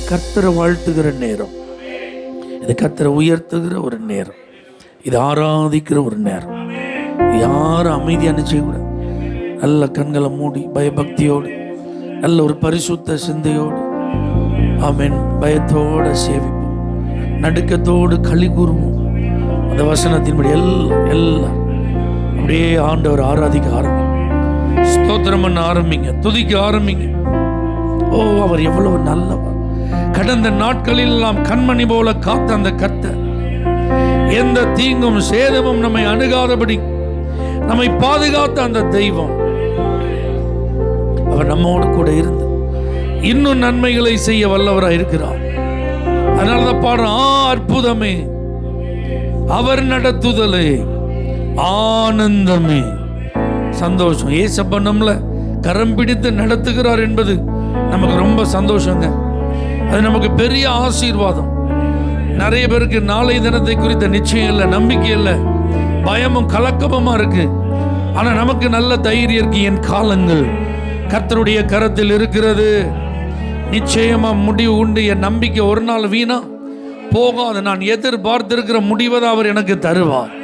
கர்த்தரை வாழ்த்துகிற நேரம், இது கர்த்தரை உயர்த்துகிற ஒரு நேரம், இது ஆராதிக்கிற ஒரு நேரம். யாரும் அமைதியாக செய்யக்கூடாது. நல்ல கண்களை மூடி பயபக்தியோடு, நல்ல ஒரு பரிசுத்த சிந்தையோடு, ஆமென், பயத்தோடு சேவிப்போம், நடுக்கத்தோடு களி கூறுவோம். அந்த வசனத்தின்படி எல்லாம் அப்படியே ஆண்டவர் ஆராதிக்க ஆரம்பிங்க, ஸ்தோத்திரம் பண்ண ஆரம்பிங்க, துதிக்க ஆரம்பிங்க. ஓ, அவர் எவ்வளவு நல்லவர்! கடந்த நாட்களில் எல்லாம் கண்மணி போல காத்த அந்த கர்த்தர், எந்த தீங்கும் சேதமும் நம்மை அணுகாதபடி நம்மை பாதுகாத்த அந்த தெய்வம், அவர் நம்மோடு கூட இருந்து இன்னும் நன்மைகளை செய்ய வல்லவராக இருக்கிறார். அதனாலதான் பாடுறோம், அற்புதமே, அவர் நடத்துதலே, ஆனந்தமே, சந்தோஷம். ஏசப்பா நம்மள கரம் பிடித்து நடத்துகிறார் என்பது நமக்கு ரொம்ப சந்தோஷங்க. அது நமக்கு பெரிய ஆசீர்வாதம். நிறைய பேருக்கு நாளை தினத்தை குறித்த நிச்சயம் இல்லை, நம்பிக்கை இல்லை, பயமும் கலக்கமுமா இருக்கு. ஆனா நமக்கு நல்ல தைரியம் இருக்கு. என் காலங்கள் கர்த்தருடைய கரத்தில் இருக்கிறது, நிச்சயமா முடிவு உண்டு. என் நம்பிக்கை ஒரு நாள் வீணா போகாது. நான் எதிர்பார்த்திருக்கிற முடிவை தான் அவர் எனக்கு தருவார்.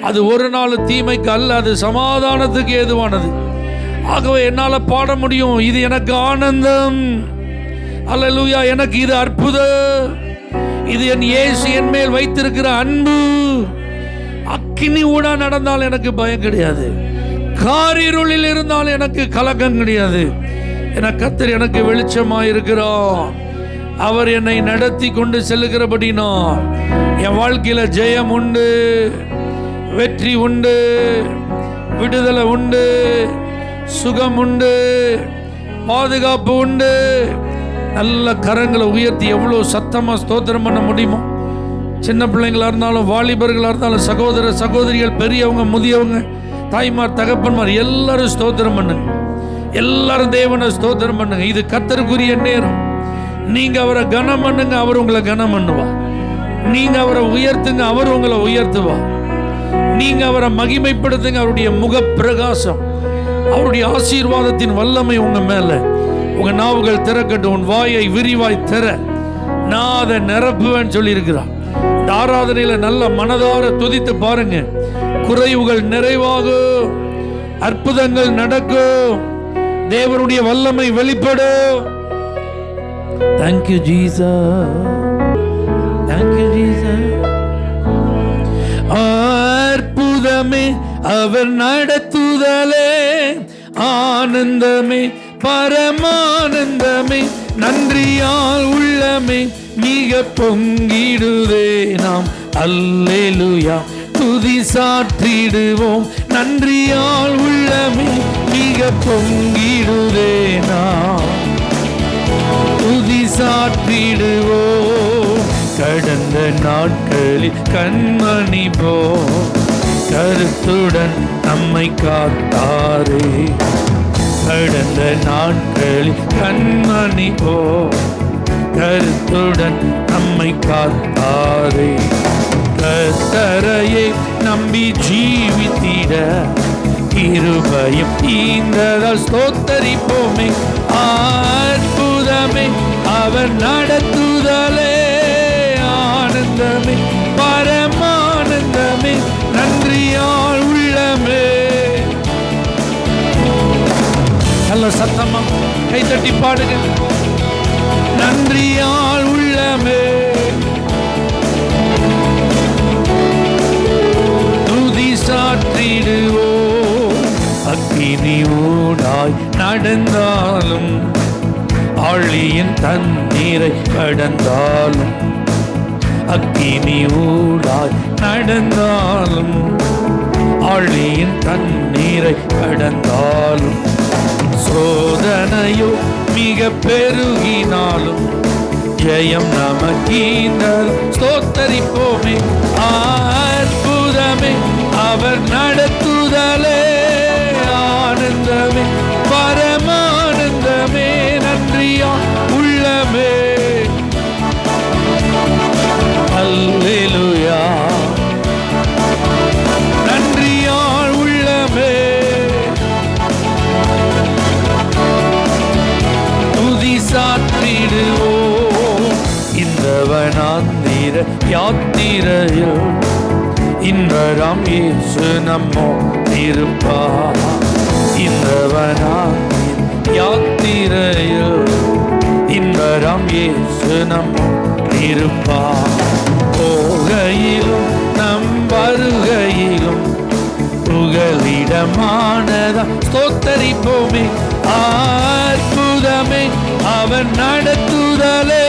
அது ஒரு நாள் தீமைக்கு அல்ல, அது சமாதானத்துக்கு ஏதுவானது. ஆகவே என்னால் பாட முடியும், இது எனக்கு ஆனந்தம், அல்லேலூயா, எனக்கு இது அற்புதம், இது என் இயேசு என் மேல் வைத்திருக்கிற அன்பு. அக்கினி ஊடா நடந்தால் எனக்கு பயம் கிடையாது, காரிருளில் இருந்தால் எனக்கு கலக்கம் கிடையாது. என கர்த்தர் எனக்கு வெளிச்சமாக இருக்கிறார். அவர் என்னை நடத்தி கொண்டு செல்லுகிறபடினா என் வாழ்க்கையில ஜெயம் உண்டு, வெற்றி உண்டு, விடுதலை உண்டு, சுகம் உண்டு, பாதுகாப்பு உண்டு. நல்ல கரங்களை உயர்த்தி எவ்வளோ சத்தமாக ஸ்தோத்திரம் பண்ண முடியுமோ. சின்ன பிள்ளைங்களா இருந்தாலும், வாலிபர்களாக இருந்தாலும், சகோதர சகோதரிகள், பெரியவங்க, முதியவங்க, தாய்மார், தகப்பன்மார், எல்லாரும் ஸ்தோத்திரம் பண்ணுங்க. எல்லாரும் தேவனை ஸ்தோத்திரம் பண்ணுங்க. இது கர்த்தருக்குரிய நேரம். நீங்க அவரை கனம் பண்ணுங்க, அவர் உங்களை கனம் பண்ணுவா. நீங்க அவரை உயர்த்துங்க, அவர் உங்களை உயர்த்துவா. நீங்க அவரை மகிமைப்படுத்துங்க, அவருடைய முக பிரகாசம், அவருடைய ஆசீர்வாதத்தின் வல்லமை உங்க மேல. உங்க நாவுகள் திறக்கட்டும், உன் வாயை விரிவாய் திற, நான் அதை நிரப்புவேன்னு சொல்லி இருக்கிறார். இந்த ஆராதனையில நல்ல மனதார துதித்து பாருங்க. குறைவுகள் நிறைவாகும், அற்புதங்கள் நடக்கும், தேவனுடைய வல்லமை வெளிப்படும். Thank you Jesus, thank you Jesus. அற்புதமே, அவர் நடத்துதலே, ஆனந்தமே, பரமானந்தமே, நன்றியால் உள்ளமே மிக பொங்கிடுவே. நாம் அல்லேலூயா துதி சாற்றிடுவோம், நன்றியால் உள்ளமே மிக பொங்கிடுவே. நாம் துதி சாற்றிடுவோம். கடந்த நாட்களில் கண்மணி போ கருத்துடன் நம்மை காத்தாரே. கடந்த நாட்களில் கண்மணி போ கருத்துடன் நம்மை காத்தாரே. கர்த்தரையே நம்பி ஜீவித்திட கிருபையும் ஈந்ததால் ஸ்தோத்தரிப்போமே. அற்புதமே, அவர் நடத்துதலே, ஆனந்தமே, பரமானந்தமே, நன்றியால் உள்ளமே. நல்ல சத்தமா கைத்தட்டி பாடுங்க. நன்றியால் உள்ளமே துதி சாற்றிடுவோம். அக்கினி ஊடாய் நடந்தாலும், ஆழியின் தண்ணீரை கடந்தாலும், அக்கினி ஊடாய் நடந்தாலும், ஆழியின் தண்ணீரை கடந்தாலும், சோதனையோ மிக பெருகினாலும், ஜெயம் நமக்கீந்தாலும் ஸ்தோத்தரிப்போமே. அற்புதமே, அவர் நடத்துதலே, ஆனந்தமே, பரமானந்தமே, நன்றியா உள்ளமே. அல்லேலூயா, நன்றியால் உள்ளமே. துதி சாற்றிடுவோம். இன்பராம் இயேசு நம்மோ இருப்பா. இன்பவனாம் யாத்திரையோ இன்பராம் இயேசு நம்மோ இருப்பா. போகையிலும் நம் வருகையிலும் புகலிடமானதா ஸ்தோத்தரிப்போமே. அற்புதமே அவன் நடத்துதலே.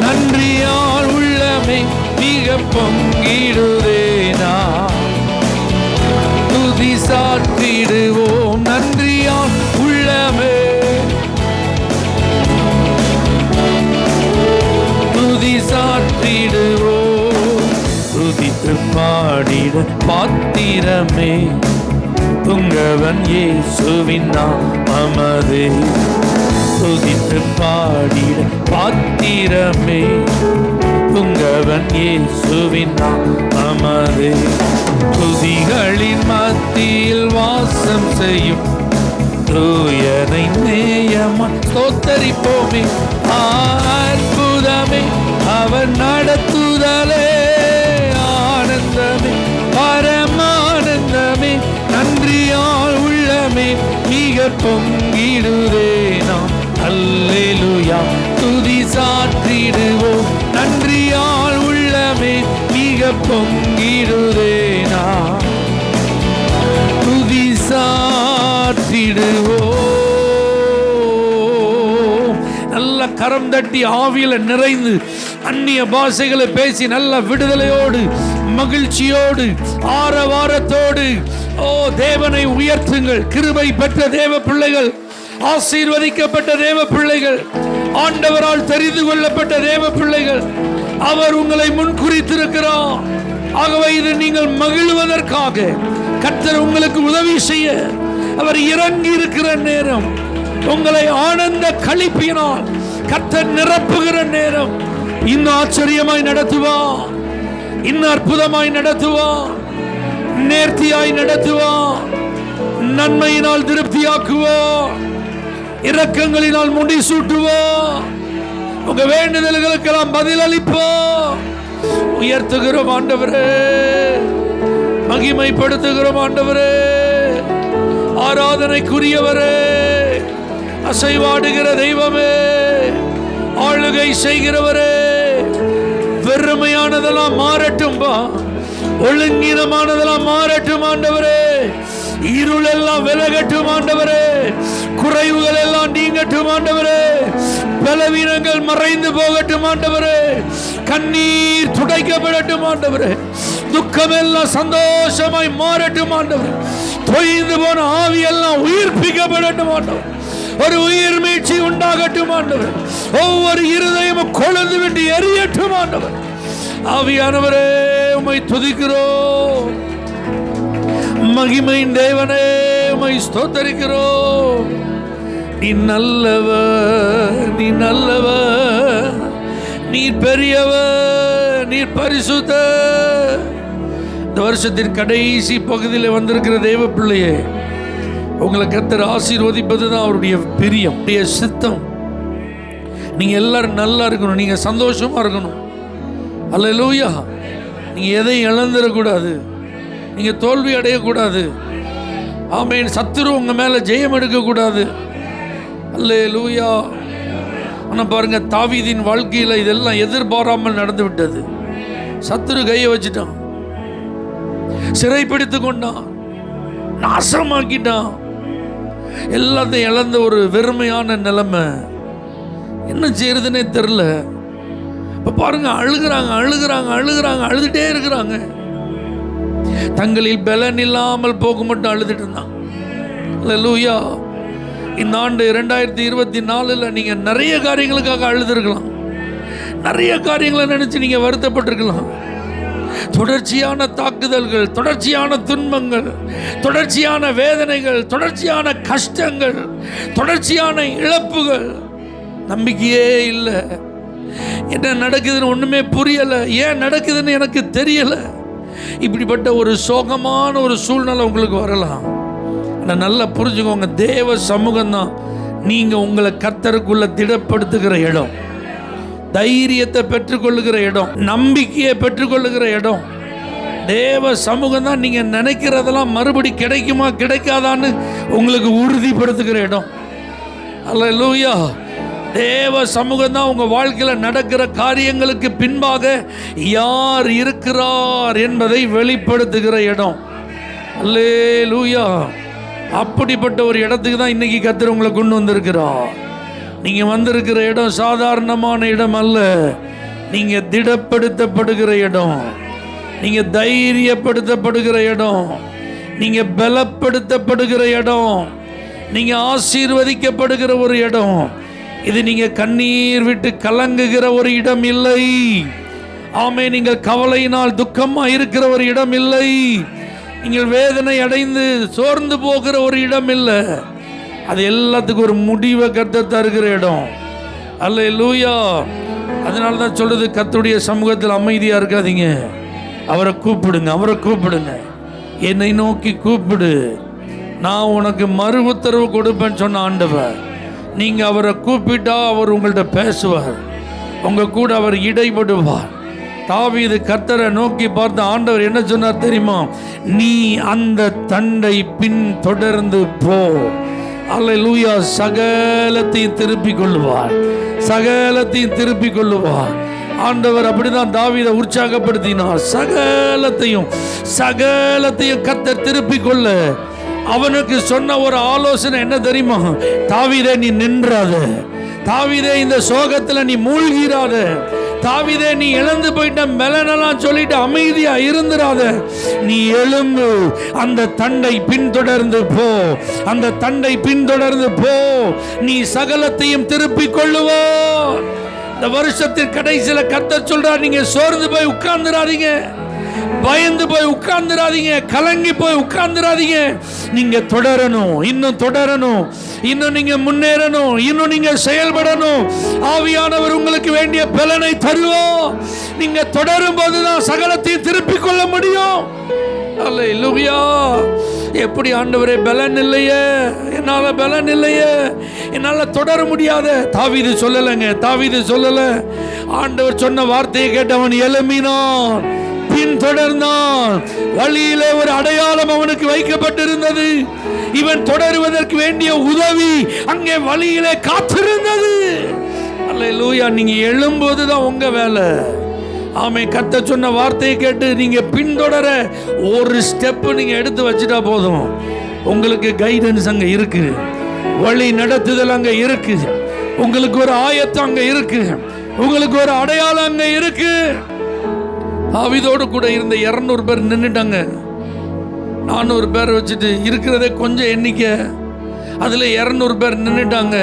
நன்றியால் உள்ளமே மிக பொங்கிடுதேனா. துதி சாற்றிடுவோம் நன்றியால் உள்ளமே. துதி சாற்றிடுவோம். துதித்து பாடிட பாத்திரமே துங்கவன் இயேசுவின் நாமமே. துதித்து பாடிட பாத்திரமே துங்கவன் இயேசுவின் நாமமே. துதிகளின் மத்தியில் வாசம் செய்யும் தூயனை நேயமாய் ஸ்தோத்தரிப்போமே. அற்புதமே அவர் நடத்துதலே. ஆனந்தமே பரமானந்தமே நன்றியால் உள்ளமே மிக பொங்கிடுதே. நாம் அல்லேலூயா துதி சாற்றிடுவோம். நன்றியால் உள்ளமே மிக பொங்கிடுதே. நாம் துதி சாற்றிடுவோம். நல்ல கரம் தட்டி ஆவியில நிறைந்து அந்நிய பாஷைகளை பேசி நல்ல விடுதலையோடு மகிழ்ச்சியோடு ஆரவாரத்தோடு ஓ தேவனை உயர்த்துங்கள். கிருபை பெற்ற தேவ பிள்ளைகள், ஆசீர்வதிக்கப்பட்ட தேவ பிள்ளைகள், ஆண்டவரால் தெரிந்து கொள்ளப்பட்ட தேவ பிள்ளைகள், அவர் உங்களை முன்குறித்திருக்கிறார். ஆகவே இது நீங்கள் மகிழ்வதற்காக கர்த்தர் உங்களுக்கு உதவி செய்ய அவர் இறங்கி இருக்கிற நேரம். உங்களை ஆனந்த களிப்பினால் கர்த்தர் நிரப்புகிற நேரம். இன்னும் ஆச்சரியமாய் நடத்துவார், இன்னும் அற்புதமாய் நடத்துவார், நேர்த்தியாய் நடத்துவார், நன்மையினால் திருப்தியாக்குவார், இரக்கங்களினால் முடிசூட்டுவார், உங்க வேண்டுதல்களுக்கெல்லாம் பதில் அளிப்பார். உயர்த்துகிறோம் ஆண்டவரே, மகிமைப்படுத்துகிறோம் ஆண்டவரே, ஆராதனைக்குரியவரே, அசைவாடுகிற தெய்வமே, ஆளுகை செய்கிறவரே. வெறுமையானதெல்லாம் மாறட்டும்பா, ஒழுங்கினமானதெல்லாம் மாறட்டும் ஆண்டவரே. இருள் எல்லாம் விலகட்டும் ஆண்டவரே. குறைவுகள் எல்லாம் நீங்கட்டும் ஆண்டவரே. பலவீனங்கள் மறைந்து போகட்டும் ஆண்டவரே. கண்ணீர் துடைக்கப்படட்டும் ஆண்டவரே. துக்கம் எல்லாம் சந்தோஷமாய் மாறட்டும் ஆண்டவரே. தொய்ந்து போன ஆவி எல்லாம் உயிர்ப்பிக்கப்படட்டும் ஆண்டவரே. ஒரு உயிர் மீட்சி உண்டாகட்டும் ஆண்டவரே. ஒவ்வொரு இருதயமும் கொழுந்து விட்டு எரியட்டும் ஆண்டவரே. ஆவியானவரே உம்மை துதிக்கிறோம். மகிமையின் தேவனே உம்மை ஸ்தோத்தரிக்கிறோம். நீ நல்லவர், நீ நல்லவர், நீ பெரியவர், நீ பரிசுத்தர். இந்த வருஷத்தின் கடைசி பகுதியில் வந்திருக்கிற தேவ பிள்ளையே, உங்களை கர்த்தர் ஆசீர்வதிப்பது தான் அவருடைய பிரியம், சித்தம். நீங்க எல்லாரும் நல்லா இருக்கணும், நீங்க சந்தோஷமா இருக்கணும். அல்லேலூயா. நீங்க எதையும் இழந்துடக்கூடாது, நீங்க தோல்வி அடையக்கூடாது. ஆமென். சத்துரு உங்க மேல ஜெயம் எடுக்கக்கூடாது. அல்லேலூயா. ஆனா பாருங்க, தாவீதின் வாழ்க்கையில இதெல்லாம் எதிர்பாராமல் நடந்து விட்டது. சத்துரு கையை வச்சுட்டான், சிறைப்பிடித்து கொண்டான், நாசமாக்கிட்டான். எல்லாத்தையும் இழந்த ஒரு வெறுமையான நிலைமை. என்ன செய்யறதுன்னே தெரியல. இப்ப பாருங்க, அழுகிறாங்க அழுகிறாங்க அழுகிறாங்க, அழுதுட்டே இருக்கிறாங்க. தங்களில் பலன் இல்லாமல் போக மட்டும் அழுதுட்டு இருந்தாங்க. அல்லேலூயா. இந்த ஆண்டு 2024 நீங்க நிறைய காரியங்களுக்காக அழுதுருக்கலாம், நிறைய காரியங்களை நினைச்சு நீங்க வருத்தப்பட்டிருக்கலாம். தொடர்ச்சியான தாக்குதல்கள், தொடர்ச்சியான துன்பங்கள், தொடர்ச்சியான வேதனைகள், தொடர்ச்சியான கஷ்டங்கள், தொடர்ச்சியான இழப்புகள். நம்பிக்கையே இல்லை. என்ன நடக்குதுன்னு ஒண்ணுமே புரியல, ஏன் நடக்குதுன்னு எனக்கு தெரியல. இப்படிப்பட்ட ஒரு சோகமான ஒரு சூழ்நிலை உங்களுக்கு வரலாம். ஆனால் நல்லா புரிஞ்சுக்கோங்க, தேவ சமூகம் தான் நீங்க உங்களை கர்த்தருக்குள்ள திடப்படுத்துகிற இடம். தைரியத்தை பெற்றுக்கொள்ளுகிற இடம், நம்பிக்கையை பெற்றுக்கொள்ளுகிற இடம். தேவ சமூகம் தான் நீங்க நினைக்கிறதெல்லாம் மறுபடி கிடைக்குமா கிடைக்காதான்னு உங்களுக்கு உறுதிப்படுத்துகிற இடம். அல்லேலூயா. தேவ சமூகம் தான் உங்க வாழ்க்கையில நடக்கிற காரியங்களுக்கு பின்பாக யார் இருக்கிறார் என்பதை வெளிப்படுத்துகிற இடம். அல்லேலூயா. அப்படிப்பட்ட ஒரு இடத்துக்கு தான் இன்னைக்கு கர்த்தர் உங்களை கொண்டு வந்திருக்கிறார். நீங்க வந்திருக்கிற இடம் சாதாரணமான இடம் அல்ல. நீங்க திடப்படுத்தப்படுகிற இடம், நீங்க தைரியப்படுத்தப்படுகிற இடம், நீங்க பலப்படுத்தப்படுகிற இடம், நீங்க ஆசீர்வதிக்கப்படுகிற ஒரு இடம். இது நீங்க கண்ணீர் விட்டு கலங்குகிற ஒரு இடம் இல்லை. ஆமே. நீங்கள் கவலையினால் துக்கமா இருக்கிற ஒரு இடம் இல்லை. நீங்கள் வேதனை அடைந்து சோர்ந்து போகிற ஒரு இடம் இல்லை. அது எல்லாத்துக்கும் ஒரு முடிவை கர்த்தர் தருகிற இடம். அல்லேலூயா. அதனால தான் சொல்றது, கர்த்தருடைய சமூகத்தில் அமைதியா இருக்காதீங்க. அவரை கூப்பிடுங்க, அவரை கூப்பிடுங்க. என்னை நோக்கி கூப்பிடு, நான் உனக்கு மறு உத்தரவு கொடுப்பேன்னு சொன்ன ஆண்டவர். நீங்க அவரை கூப்பிட்டா அவர் உங்கள்கிட்ட பேசுவார், உங்க கூட அவர் இடைபடுவார். தாவீது கர்த்தரை நோக்கி பார்த்த ஆண்டவர் என்ன சொன்னார் தெரியுமா? நீ அந்த தண்டை பின் தொடர்ந்து போ. அல்லேலூயா. சகலத்தையும் திருப்பிக் கொள்ளுவார், சகலத்தையும் திருப்பிக் கொள்ளுவார். ஆண்டவர் அப்படிதான் தாவீதை உற்சாகப்படுத்தினார். சகலத்தையும் கர்த்தர் திருப்பிக் கொள்ள அவனுக்கு சொன்ன ஒரு ஆலோசனை என்ன தெரியுமா? தாவீதே நீ நின்றாத, தாவீதே இந்த சோகத்துல நீ மூழ்கிறாத, தாவீதே நீ இழந்து போயிட்ட மெலனெல்லாம் சொல்லிட்டு அமைதியா இருந்துராத, நீ எழும்பு, அந்த தண்டை பின்தொடர்ந்து போ, அந்த தண்டை பின்தொடர்ந்து போ, நீ சகலத்தையும் திருப்பிக் கொள்ளுவோ. இந்த வருஷத்தின் கடைசியில கர்த்தர் சொல்றார், நீங்க சோர்ந்து போய் உட்கார்ந்துராதீங்க, பயந்து போய் உட்கார்ந்துராதீங்க, கலங்கி போய் உட்கார்ந்துராதீங்க. நீங்க தொடரணும், இன்னும் தொடரணும், இன்னும் நீங்க முன்னேறணும், இன்னும் நீங்க செயல்படணும். ஆவியானவர் உங்களுக்கு வேண்டிய பலனை தருவோம். நீங்க தொடரும் போதுதான் சகலத்தையும் திருப்பிக் கொள்ள முடியும். அல்லேலூயா. எப்படி ஆண்டவரே பலன் இல்லையே, என்னால பலன் இல்லையே, என்னால தொடர முடியாத. தாவீது சொல்லலைங்க, தாவீது சொல்லல. ஆண்டவர் சொன்ன வார்த்தையை கேட்டவன் எழும்பினான், பின் தொடர்ந்தான். வழியிலே ஒரு அடையாளம் அவனுக்கு வைக்கப்பட்டிருந்தது. இவன் தொடருவதற்கு வேண்டிய உதவி அங்கே வழியிலே காத்திருந்தது. அல்லேலூயா. நீங்க எழும்போதுதான் உங்க வேலை. ஆமே. கர்த்தர் சொன்ன வார்த்தையை கேட்டு நீங்க பின்தொடர ஒரு ஸ்டெப் நீங்க எடுத்து வச்சுட்டா போதும். உங்களுக்கு கைடன்ஸ் அங்க இருக்கு, வழி நடத்துதல் அங்க இருக்கு, உங்களுக்கு ஒரு ஆயத்தம் அங்க இருக்கு, உங்களுக்கு ஒரு அடையாளம் அங்க இருக்கு. தாவீதோடு கூட இருந்த 200 பேர் நின்றுட்டாங்க. 400 பேர் வச்சுட்டு இருக்கிறதே கொஞ்சம் எண்ணிக்கை, அதுல 200 பேர் நின்றுட்டாங்க.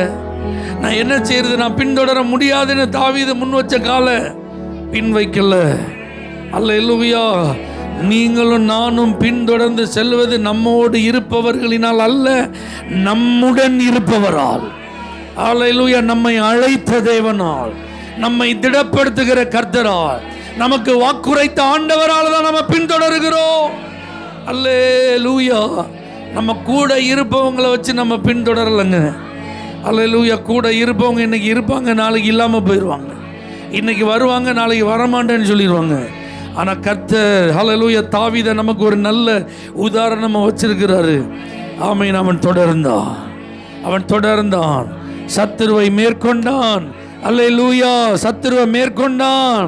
நான் என்ன செய்யறது, நான் பின்தொடர முடியாதுன்னு தாவீது முன் வச்ச கால பின் வைக்கல. அல்லேலூயா. நீங்களும் நானும் பின்தொடர்ந்து செல்வது நம்மோடு இருப்பவர்களினால் அல்ல, நம்முடன் இருப்பவரால். அல்லேலூயா. நம்மை அழைத்த தேவனால், நம்மை திடப்படுத்துகிற கர்த்தரால், நமக்கு வாக்குரைத்த ஆண்டவரால் தான் நம்ம பின்தொடர்கிறோம். அல்லேலூயா. நம்ம கூட இருப்பவங்களை வச்சு நம்ம பின்தொடரலைங்க. அல்லேலூயா. கூட இருப்பவங்க இன்னைக்கு இருப்பாங்க, நாளைக்கு இல்லாம போயிடுவாங்க. இன்னைக்கு வருவாங்க, நாளைக்கு வரமாட்டேன்னு சொல்லிடுவாங்க. ஆனால் கர்த்தர் ஹல்லேலூயா தாவீதை நமக்கு ஒரு நல்ல உதாரணமாக வச்சிருக்கிறாரு. ஆமென். அவன் தொடர்ந்தான், சத்துருவை மேற்கொண்டான். அல்லேலூயா. சத்துருவை மேற்கொண்டான்,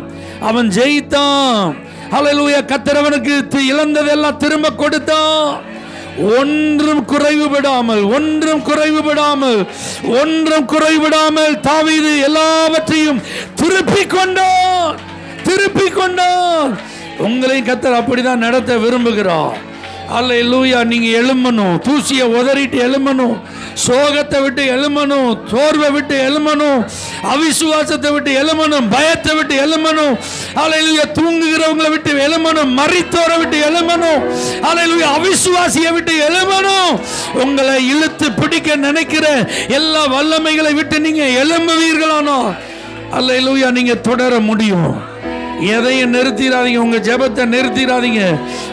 அவன் ஜெயித்தான். ஹல்லேலூயா. கர்த்தர் அவனுக்கு இழந்ததெல்லாம் திரும்ப கொடுத்தான். ஒன்றும் குறைவுபடாமல் தாவீது எல்லாவற்றையும் திருப்பிக் கொண்டான். உங்களையும் கர்த்தர் அப்படிதான் நடத்த விரும்புகிறார். அல்லேலூயா. நீங்க எழும்பணும், தூசியை உதறிட்டு எழும்பணும், சோகத்தை விட்டு எழும்பணும், சோர்வை விட்டு எழும்பணும், அவிசுவாசத்தை விட்டு எழும்பணும், பயத்தை விட்டு எழும்பணும். அல்லேலூயா. தூங்குகிறவங்களை விட்டு எழும்பணும், மரித்தோரை விட்டு எழும்பணும். அல்லேலூயா. அவிசுவாசியை விட்டு எழும்பணும். உங்களை இழுத்து பிடிக்க நினைக்கிற எல்லா வல்லமைகளை விட்டு நீங்க எழும்புவீர்களானோ அல்லேலூயா நீங்க தொடர முடியும். எதையும் நிறுத்திடாதீங்க. உங்க ஜெபத்தை நிறுத்திடாதீங்க,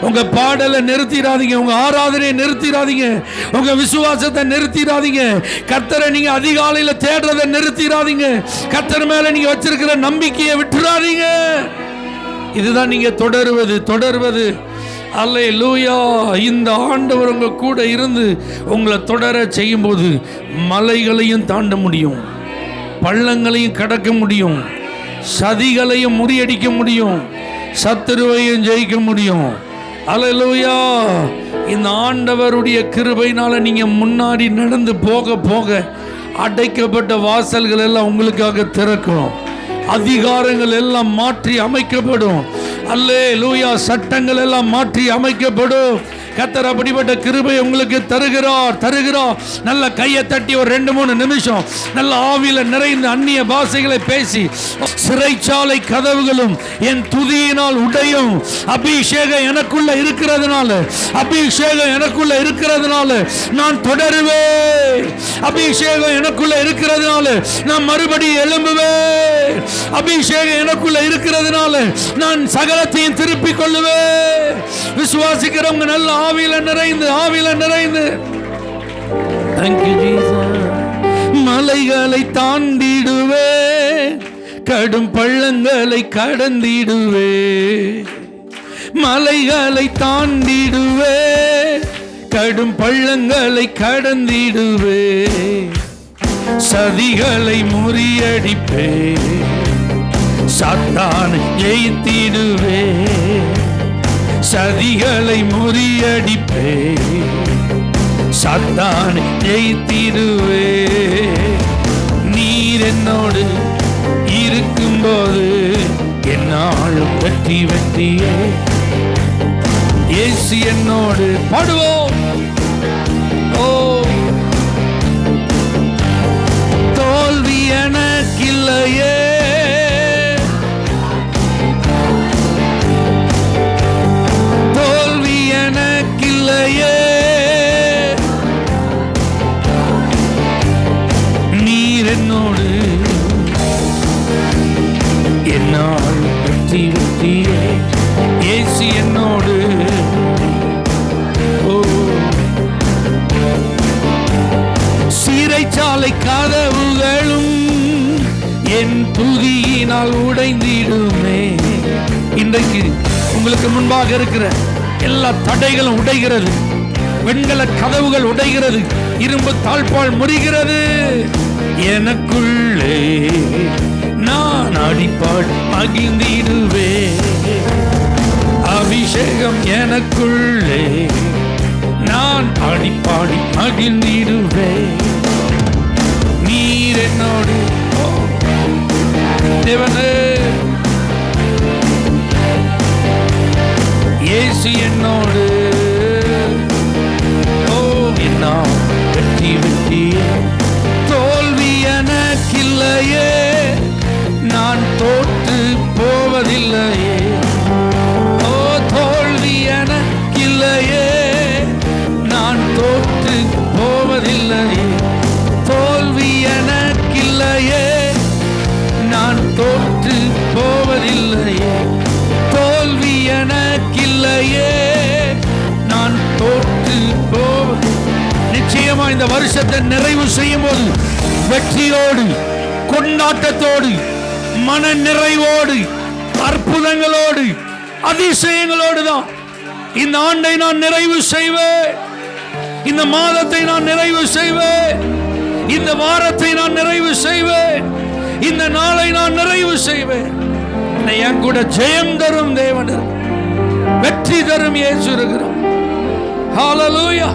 உங்க பாடலை நிறுத்திடாதீங்க, உங்க ஆராதனையை நிறுத்திடாதீங்க, உங்க விசுவாசத்தை நிறுத்திடாதீங்க. கர்த்தரை நீங்க அதிகாலையில தேடுறதை நிறுத்திடாதீங்க. கர்த்தர் மேல நீங்க வச்சிருக்கிற நம்பிக்கையை விட்டுறாதீங்க. இதுதான் நீங்க தொடர்வது. அல்லேலூயா. இந்த ஆண்டவர் உங்க கூட இருந்து உங்களை தொடர செய்யும்போது மலைகளையும் தாண்ட முடியும், பள்ளங்களையும் கடக்க முடியும், சதிகளையும் முறியடிக்க முடியும், சத்துருவையும் ஜெயிக்க முடியும். அல்லேலூயா. இந்த ஆண்டவருடைய கிருபையினால நீங்க முன்னாடி நடந்து போக போக அடைக்கப்பட்ட வாசல்கள் எல்லாம் உங்களுக்காக திறக்கும், அதிகாரங்கள் எல்லாம் மாற்றி அமைக்கப்படும். அல்லேலூயா. சட்டங்கள் எல்லாம் மாற்றி அமைக்கப்படும். கர்த்தர் அப்படிப்பட்ட கிருபை உங்களுக்கு தருகிறார். நல்ல கையை தட்டி ஒரு 2-3 நிமிஷம் நல்ல ஆவியில நிறைந்த அந்நிய பாஷைகளை பேசி, சிறைச்சாலை கதவுகளும் என் துதியினால் உடையும். அபிஷேகம் எனக்குள்ள இருக்கிறதுனால நான் தொடருவேன். அபிஷேகம் எனக்குள்ள இருக்கிறதுனால நான் மறுபடியும் எழும்புவேன். அபிஷேகம் எனக்குள்ள இருக்கிறதுனால நான் சகலத்தையும் திருப்பிக் கொள்ளுவேன். விசுவாசிக்கிறவங்க நல்ல ஆவியில நிறைந்து Thank you Jesus. மலைகளை தாண்டிடுவே, கடும் பள்ளங்களை கடந்திடுவே. மலைகளை தாண்டிடுவே, கடும் பள்ளங்களை கடந்திடுவே. சதிகளை முறியடிப்பே, சாத்தானை ஜெயித்திடுவே. சதிகளை முறியடிப்பே, சாத்தானை ஜெயித்திடுவே. நீர் என்னோடு இருக்கும்போது என்னாலும் வெற்றியே. இயேசு என்னோடு பாடுவோம். ஓ, தோல்வி எனக்கில்லையே, நீர் என்னோடு என்னால் வெற்றியே. இயேசு என்னோடு. சிறைச்சாலை கதவுகளும் என் துதியினால் உடைந்திடுமே. இன்றைக்கு உங்களுக்கு முன்பாக இருக்கிற எல்லா தடைகளும் உடைகிறது, வெண்கல கதவுகள் உடைகிறது, இரும்பு தாழ்பால் முறிகிறது. எனக்குள்ளே நான் அடிப்பாள் மகிழ்ந்திடுவே. அபிஷேகம் எனக்குள்ளே நான் அடிப்பாடி மகிழ்ந்திடுவே. நீர் என்னோடு தேவனே, இயேசு என்னோடு. ஓ, என்ன வெற்றியே. தோல்வி எனக்கில்லையே, நான் தோற்று போவதில்லையே. ஓ, தோல்வி எனக்கில்லையே, நான் தோற்று போவதில்லையே. தோல்வி எனக்கில்லையே, நான் தோற்று போவதில்லையே. தோல்வி எனக்கில்லையே, நான் தோற்று போவது. நிச்சயமா இந்த வருஷத்தை நிறைவு செய்யும் போது வெற்றியோடு, கொண்டாட்டத்தோடு, மன நிறைவோடு, அற்புதங்களோடு, அதிசயங்களோடு தான் இந்த ஆண்டை நான் நிறைவு செய்வேன். இந்த மாதத்தை நான் நிறைவு செய்வேன். இந்த வாரத்தை நான் நிறைவு செய்வேன். இந்த நாளை நான் நிறைவு செய்வேன். என் கூட ஜெயம் தரும் தேவன், வெற்றி தரும் இயேசு இருக்கிறார். ஹல்லேலூயா.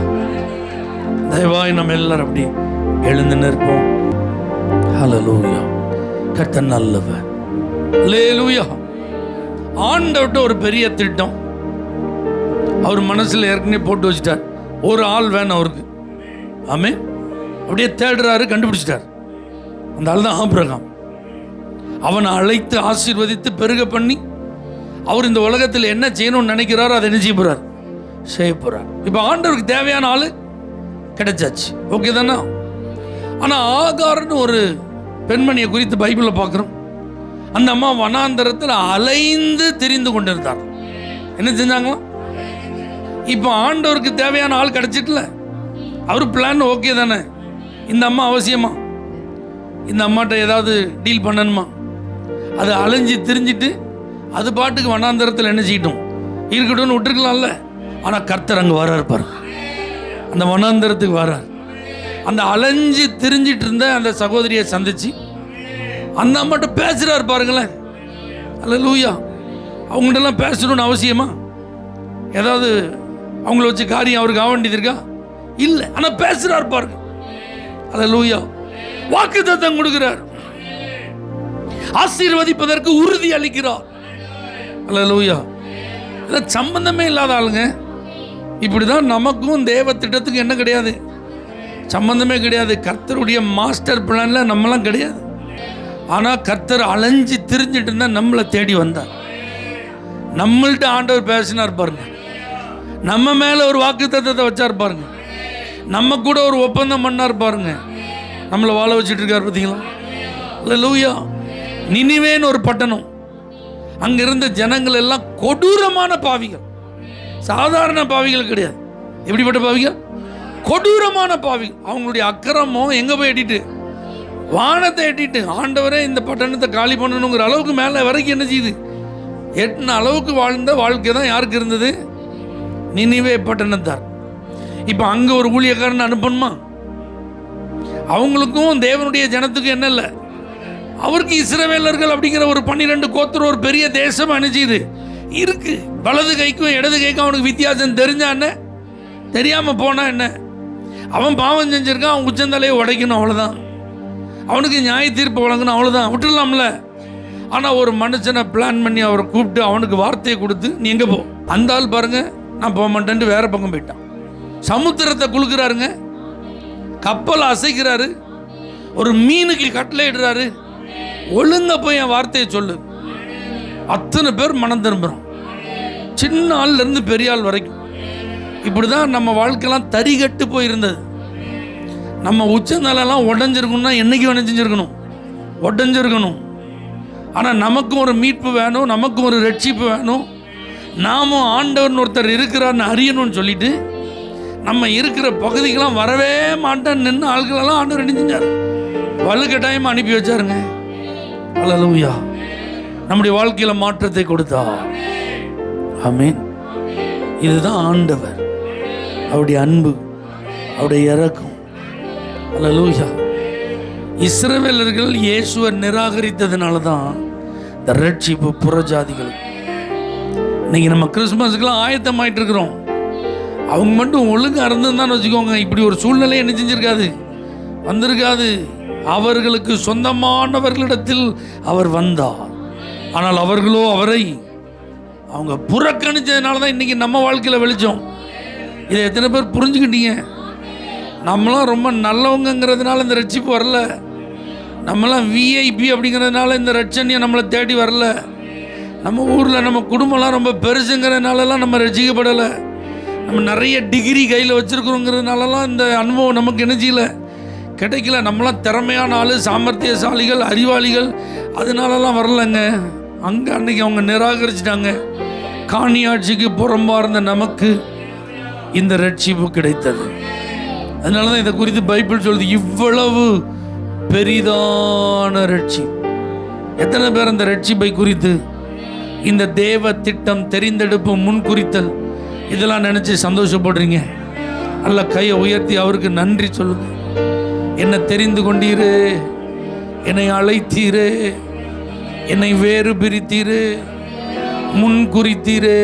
தயவாய் நம்ம எல்லாரும் அப்படி எழுந்து நிற்போம். ஹல்லேலூயா. கர்த்தர் நல்லவர். ஹல்லேலூயா. ஆண்டவர்ட்ட ஒரு பெரிய திட்டம் அவர் மனசுல ஏற்கனவே போட்டு வச்சிட்டார். ஒரு ஆள் வேணும் அவருக்கு. ஆமென். அப்படியே தேடுறாரு, கண்டுபிடிச்சிட்டார். அந்த ஆள் தான் ஆபிரகாம். அவனை அழைத்து ஆசீர்வதித்து பெருக பண்ணி அவர் இந்த உலகத்தில் என்ன செய்யணும்னு நினைக்கிறாரோ அதை என்ன செய்ய போறார். இப்போ ஆண்டவருக்கு தேவையான ஆளு கிடைச்சாச்சு. ஓகே தானே? ஆனால் ஆகார்னு ஒரு பெண்மணியை குறித்து பைபிளில் பார்க்குறோம். அந்த அம்மா வனாந்தரத்தில் அலைந்து திரிந்து கொண்டிருந்தார். என்ன செஞ்சாங்களாம்? இப்போ ஆண்டவருக்கு தேவையான ஆள் கிடைச்சிட்டுல, அவர் பிளான் ஓகே தானே. இந்த அம்மா அவசியமா இந்த அம்மாட்ட ஏதாவது டீல் பண்ணணுமா? அது அலைஞ்சு திரிஞ்சிட்டு அது பாட்டுக்கு வனாந்தரத்தில் என்ன செய்யட்டும், இருக்கட்டும்னு விட்டுருக்கலாம்ல. ஆனால் கர்த்தர் அங்கே வராரு பாருங்க, அந்த வனாந்தரத்துக்கு வரார். அந்த அலைஞ்சு திரிஞ்சிட்டு இருந்த அந்த சகோதரியை சந்திச்சு அந்த அம்மாட்ட பேசுகிறார் பாருங்களேன். அல்லேலூயா. அவங்கள்ட்டெல்லாம் பேசணும்னு அவசியமா? ஏதாவது அவங்கள வச்சு காரியம் அவருக்கு ஆக வேண்டியது இருக்கா? இல்லை. ஆனால் பேசுகிறார் பாருங்க. அல்லேலூயா. வாக்குத்தத்தம் கொடுக்கிறார், ஆசீர்வதிப்பதற்கு உறுதி அளிக்கிறார். அல்லேலூயா. இதெல்லாம் சம்பந்தமே இல்லாத ஆளுங்க. இப்படிதான் நமக்கும் தேவ திட்டத்துக்கு என்ன கிடையாது, சம்பந்தமே கிடையாது. கர்த்தருடைய மாஸ்டர் பிளான்ல நம்மளாம் கிடையாது. ஆனால் கர்த்தர் அலைஞ்சு திரிஞ்சிட்டு இருந்தா நம்மளை தேடி வந்தார். நம்மள்ட்ட ஆண்டவர் பேசினார் பாருங்க, நம்ம மேல ஒரு வாக்குத்தத்தத்தை வச்சார் பாருங்க, நம்ம கூட ஒரு ஒப்பந்தம் பண்ணார் பாருங்க, நம்மளை வாழ வச்சுட்டு இருக்கார். பார்த்தீங்களா? அல்லேலூயா. நினிவேன்னு ஒரு பட்டணம், அங்க இருந்த ஜனங்கள் எல்லாம் கொடூரமான பாவிகள், சாதாரண பாவிகள் கிடையாது. எப்படிப்பட்ட பாவிகள்? கொடூரமான பாவிகள். அவங்களுடைய அக்கிரமம் எங்க போய் எட்டிட்டு, வானத்தை எட்டிட்டு, ஆண்டவரே இந்த பட்டணத்தை காலி பண்ணணுங்கிற அளவுக்கு மேலே வரைக்கும் என்ன செய்யுது, எட்டின அளவுக்கு வாழ்ந்த வாழ்க்கை தான் யாருக்கு இருந்தது? நினிவே பட்டணத்தார். இப்போ அங்கே ஒரு ஊழியக்காரன் அனுப்பணுமா? அவங்களுக்கும் தேவனுடைய ஜனத்துக்கும் என்ன இல்லை, அவருக்கு இஸ்ரவேலர்கள் அப்படிங்கிற ஒரு 12 கோத்திரம், ஒரு பெரிய தேசம் அனுப்பிச்சுது இருக்கு. வலது கைக்கும் இடது கைக்கும் அவனுக்கு வித்தியாசம் தெரிஞ்சா என்ன, தெரியாம போனா என்ன? அவன் பாவம் செஞ்சிருக்கான், அவன் உச்சந்தலையை உடைக்கணும், அவ்வளோதான். அவனுக்கு நியாய தீர்ப்பு வழங்கணும், அவ்வளோதான், விட்டுடலாம்ல. ஆனால் ஒரு மனுஷனை பிளான் பண்ணி அவரை கூப்பிட்டு அவனுக்கு வார்த்தையை கொடுத்து நீ எங்கே போ, அந்த ஆள் பாருங்க நான் போக மாட்டேன்ட்டு வேற பக்கம் போயிட்டான். சமுத்திரத்தை குலுக்குறாருங்க, கப்பலை அசைக்கிறாரு, ஒரு மீனுக்கு கட்டளை இடுறாரு, ஒழுங்க போய் என் வார்த்தையை சொல்லு. அத்தனை பேர் மனம் திரும்புகிறோம், சின்ன ஆள்ல இருந்து பெரிய ஆள் வரைக்கும். இப்படிதான் நம்ம வாழ்க்கையெல்லாம் தரிகட்டு போயிருந்தது. நம்ம உச்சந்தலையெல்லாம் உடஞ்சிருக்கணும்னா என்னைக்கு உடஞ்சிருக்கணும், உடஞ்சிருக்கணும். ஆனால் நமக்கும் ஒரு மீட்பு வேணும், நமக்கும் ஒரு ரட்சிப்பு வேணும், நாமும் ஆண்டவர்னு ஒருத்தர் இருக்கிறார்னு அறியணும்னு சொல்லிட்டு நம்ம இருக்கிற பகுதிக்கெல்லாம் வரவே மாட்டேன்னு நின்று ஆட்களெல்லாம் ஆண்டவர் என்ன செஞ்சார், வலுக்கட்டாயமாக அனுப்பி வச்சாருங்க. அல்லேலூயா. நம்முடைய வாழ்க்கையில் மாற்றத்தை கொடுத்தா. ஆமென். இதுதான் ஆண்டவர், அவருடைய அன்பு, அவருடைய இரக்கம். அல்லேலூயா. இஸ்ரவேலர்கள் இயேசுவை நிராகரித்ததுனால தான் இந்த ரட்சிப்பு புறஜாதிகள். இன்னைக்கு நம்ம கிறிஸ்மஸுக்கெல்லாம் ஆயத்தமாயிட்டு இருக்கிறோம். அவங்க மட்டும் ஒழுங்காக இருந்திருந்தான்னு வச்சுக்கோங்க, இப்படி ஒரு சூழ்நிலை என்ன செஞ்சிருக்காது, வந்திருக்காது. அவர்களுக்கு சொந்தமானவர்களிடத்தில் அவர் வந்தார், ஆனால் அவர்களோ அவரை அவங்க புறக்கணிச்சதுனால தான் இன்னைக்கு நம்ம வாழ்க்கையில் வெளிச்சம். இதை எத்தனை பேர் புரிஞ்சுக்கிட்டீங்க? நம்மளாம் ரொம்ப நல்லவங்கிறதுனால இந்த ரட்சிப்பு வரல, நம்மளாம் விஐபி அப்படிங்கிறதுனால இந்த ரட்சணியம் நம்மளை தேடி வரல, நம்ம ஊரில் நம்ம குடும்பம்லாம் ரொம்ப பெருசுங்கிறதுனாலலாம் நம்ம ரட்சிக்கப்படலை, நம்ம நிறைய டிகிரி கையில் வச்சுருக்கிறோங்கிறதுனாலலாம் இந்த அனுபவம் நமக்கு எனர்ஜியில் கிடைக்கல. நம்மளாம் திறமையான ஆள், சாமர்த்தியசாலிகள், அறிவாளிகள், அதனாலலாம் வரலைங்க. அங்கே அன்னைக்கு அவங்க நிராகரிச்சிட்டாங்க. காணியாட்சிக்கு புறம்பாக இருந்த நமக்கு இந்த ரட்சிப்பு கிடைத்தது. அதனால தான் இதை குறித்து பைபிள் சொல்லுது, இவ்வளவு பெரிதான ரட்சிப்பு. எத்தனை பேர் அந்த ரட்சிப்பை குறித்து, இந்த தேவ திட்டம், தெரிந்தெடுப்பு, முன்குறித்தல், இதெல்லாம் நினச்சி சந்தோஷப்படுறீங்க? அல்ல கையை உயர்த்தி அவருக்கு நன்றி சொல்லுங்க. என்னை தெரிந்து கொண்டீரு, என்னை அழைத்தீரு, என்னை வேறு பிரித்தீரு, முன் குறித்தீரு,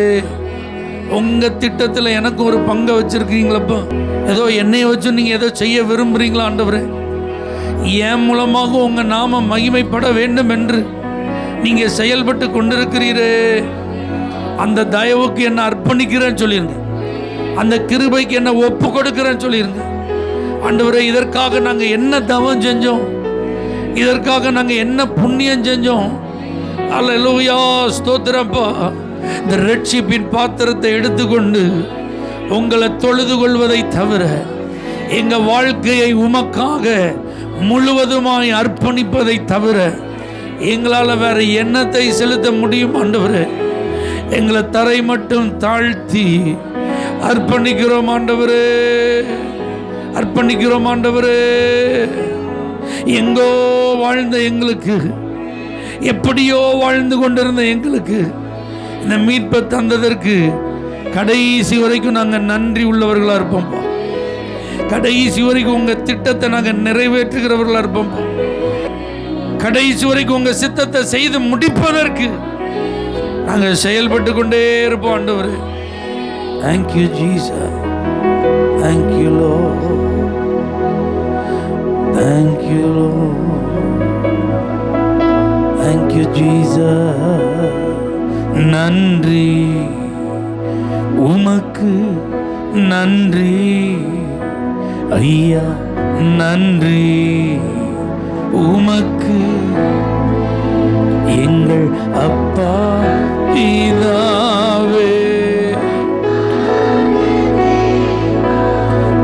உங்க திட்டத்தில் எனக்கு ஒரு பங்கை வச்சிருக்கீங்களப்பா. ஏதோ என்னைய வச்சு நீங்க ஏதோ செய்ய விரும்புறீங்களா ஆண்டவரே? என் மூலமாக உங்க நாம மகிமைப்பட வேண்டும் என்று நீங்க செயல்பட்டு கொண்டிருக்கிறீரே, அந்த தயவுக்கு என்ன அர்ப்பணிக்கிறேன்னு சொல்லிருங்க, அந்த கிருபைக்கு என்ன ஒப்பு கொடுக்கிறேன்னு சொல்லிருங்க. ஆண்டவரே, இதற்காக நாங்கள் என்ன தவம் செஞ்சோம், இதற்காக நாங்கள் என்ன புண்ணியம் செஞ்சோம். அல்லேலூயா, ஸ்தோத்திரப்பா. இந்த ரட்சிப்பின் பாத்திரத்தை எடுத்துக்கொண்டு உங்களை தொழுது கொள்வதை தவிர எங்கள் வாழ்க்கையை உமக்காக முழுவதுமாய் அர்ப்பணிப்பதை தவிர எங்களால் வேற எண்ணத்தை செலுத்த முடியும் ஆண்டவரே. எங்களை தரை மட்டும் தாழ்த்தி அர்ப்பணிக்கிறோம் ஆண்டவரே, அர்ப்பணிக்கிறோம் ஆண்டவரே. எங்கோ வாழ்ந்த எங்களுக்கு, எப்படியோ வாழ்ந்து கொண்டிருந்த எங்களுக்கு இந்த மீட்பை தந்ததற்கு கடைசி வரைக்கும் நாங்கள் நன்றி உள்ளவர்களாக இருப்போம். கடைசி வரைக்கும் உங்கள் திட்டத்தை நாங்கள் நிறைவேற்றுகிறவர்களாக இருப்போம். கடைசி வரைக்கும் உங்கள் சித்தத்தை செய்து முடிப்பதற்கு நாங்கள் செயல்பட்டு கொண்டே இருப்போம் ஆண்டவரே. Thank you Jesus, thank you Lord, thank you Lord, thank you Jesus. நன்றி உமக்கு, நன்றி ஐயா, நன்றி உமக்கு எங்கள் அப்பா பிதாவே.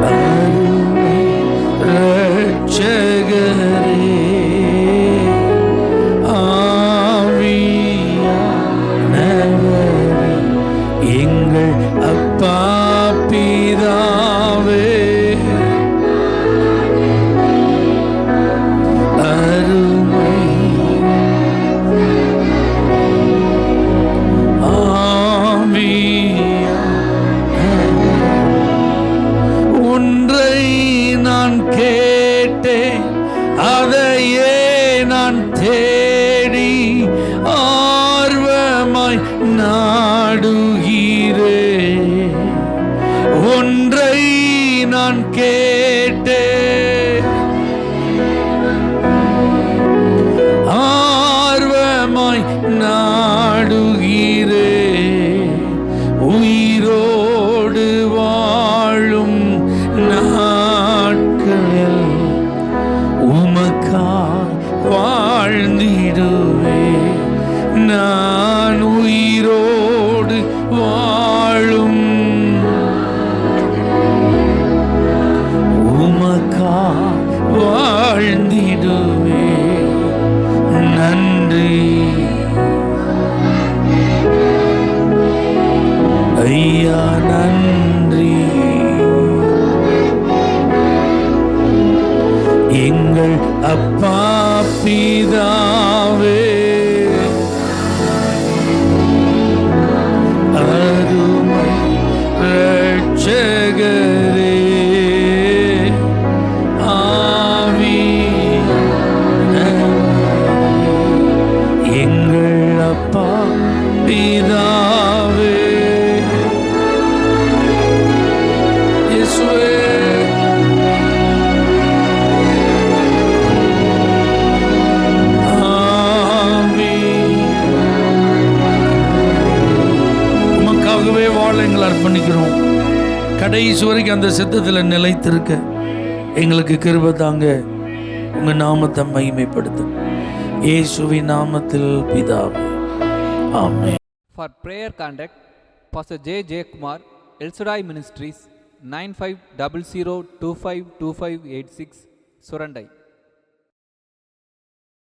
அருமை இரட்சகரே, ஆவியானவரே, எங்கள் அப்பா பிதாவே. அதையே நான் தேடி ஆர்வமாய் நாடுகிறேன். ஒன்றை நான் கேட்டேன், ஆர்வமாய் நாடுகிறேன். உயிரோடு வாழும் நாட்களில் உமக்காய் வாழ்ந்திடுவே. நான் உயிரோடு வாழும் உமக்காய் வாழ்ந்திடுவே. நன்றி ஐயா, நன்றி எங்கள் அப்பா பிதாவே. அருமை இரட்சகரே, ஆவியானவரே, எங்கள் அப்பா பிதாவே. இயேசுவே, எங்களை அர்ப்பணிக்கிறோம். கடைசி வரைக்கும் அந்த சித்தத்தில் நிலைத்திருக்க எங்களுக்கு கிருபை தாங்க. உங்க நாமத்தை மகிமைப்படுத்தும் இயேசுவின் நாமத்தில் பிதாவே, ஆமென். For prayer contact Pastor J. J. Kumar, El Shaddai Ministries, 9500252586, Surandai.